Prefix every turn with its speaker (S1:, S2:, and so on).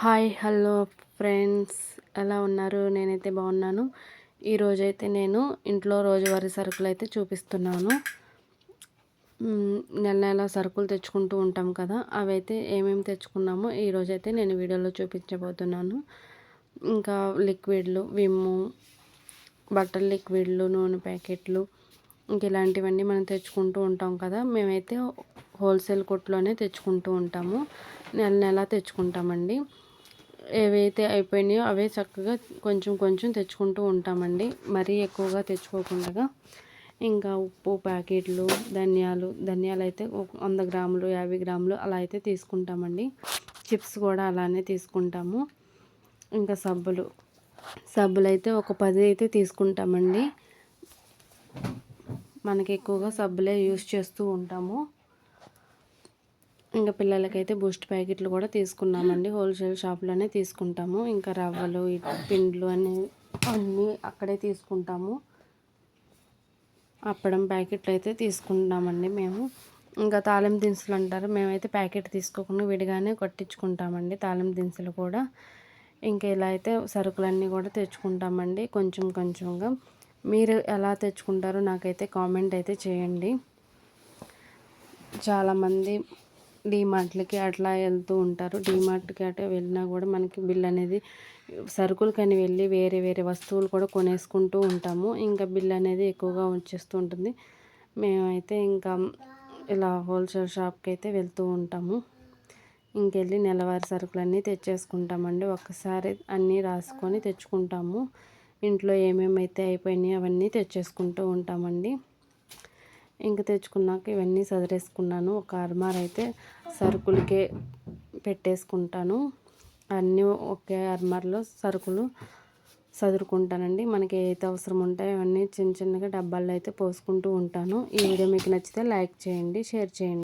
S1: Hi hello friends, ఎలా ఉన్నారు? నేనైతే బాగున్నాను. ఈరోజైతే నేను ఇంట్లో రోజువారీ సరుకులు అయితే చూపిస్తున్నాను. నెల నెల సరుకులు తెచ్చుకుంటూ ఉంటాం కదా, అవైతే ఏమేమి తెచ్చుకున్నామో ఈరోజైతే నేను వీడియోలో చూపించబోతున్నాను. ఇంకా లిక్విడ్లు, విమ్ము, బట్టల లిక్విడ్లు, నూనె ప్యాకెట్లు, ఇంక ఇలాంటివన్నీ మనం తెచ్చుకుంటూ ఉంటాం కదా. మేమైతే హోల్సేల్ కొట్టులోనే తెచ్చుకుంటూ ఉంటాము. నెల నెల తెచ్చుకుంటామండి. ఏవైతే అయిపోయినాయో అవే చక్కగా కొంచెం కొంచెం తెచ్చుకుంటూ ఉంటామండి. మరీ ఎక్కువగా తెచ్చుకోకుండా. ఇంకా ఉప్పు ప్యాకెట్లు, ధనియాలు అయితే 100 గ్రాములు, 50 గ్రాములు అలా అయితే తీసుకుంటామండి. చిప్స్ కూడా అలానే తీసుకుంటాము. ఇంకా సబ్బులు అయితే ఒక 10 అయితే తీసుకుంటామండి. మనకి ఎక్కువగా సబ్బులే యూస్ చేస్తూ ఉంటాము. ఇంకా పిల్లలకైతే బూస్ట్ ప్యాకెట్లు కూడా తీసుకున్నామండి. హోల్సేల్ షాప్లోనే తీసుకుంటాము. ఇంకా రవ్వలు, పిండ్లు అన్నీ అక్కడే తీసుకుంటాము. అప్పడం ప్యాకెట్లు అయితే తీసుకుంటామండి మేము. ఇంకా తాలింపు దినుసులు అంటారు, మేమైతే ప్యాకెట్ తీసుకోకుండా విడిగానే కొట్టించుకుంటామండి తాలింపు దినుసులు కూడా. ఇంకా ఇలా అయితే సరుకులన్నీ కూడా తెచ్చుకుంటామండి కొంచెం కొంచెంగా. మీరు ఎలా తెచ్చుకుంటారో నాకైతే కామెంట్ అయితే చేయండి. చాలామంది డీమార్ట్లకి అట్లా వెళ్తూ ఉంటారు. డీమార్ట్కి అట్లా వెళ్ళినా కూడా మనకి బిల్ అనేది సరుకులకని వెళ్ళి వేరే వేరే వస్తువులు కూడా కొనేసుకుంటూ ఉంటాము. ఇంకా బిల్ అనేది ఎక్కువగా వచ్చేస్తూ ఉంటుంది. మేమైతే ఇంకా ఇలా హోల్సేల్ షాప్కి అయితే వెళ్తూ ఉంటాము. ఇంకెళ్ళి నెలవారీ సరుకులన్నీ తెచ్చేసుకుంటామండి. ఒక్కసారి అన్నీ రాసుకొని తెచ్చుకుంటాము. ఇంట్లో ఏమేమైతే అయిపోయినాయో అవన్నీ తెచ్చేసుకుంటూ ఉంటామండి. ఇంక తెచ్చుకున్నాక ఇవన్నీ సదిరేసుకున్నాను. ఒక అర్మార్ అయితే సరుకులకే పెట్టేసుకుంటాను. అన్నీ ఒకే అర్మార్లో సరుకులు సదురుకుంటానండి. మనకి ఏదైతే అవసరం ఉంటాయో అవన్నీ చిన్న చిన్నగా డబ్బాల్లో అయితే పోసుకుంటూ ఉంటాను. ఈ వీడియో మీకు నచ్చితే లైక్ చేయండి, షేర్ చేయండి.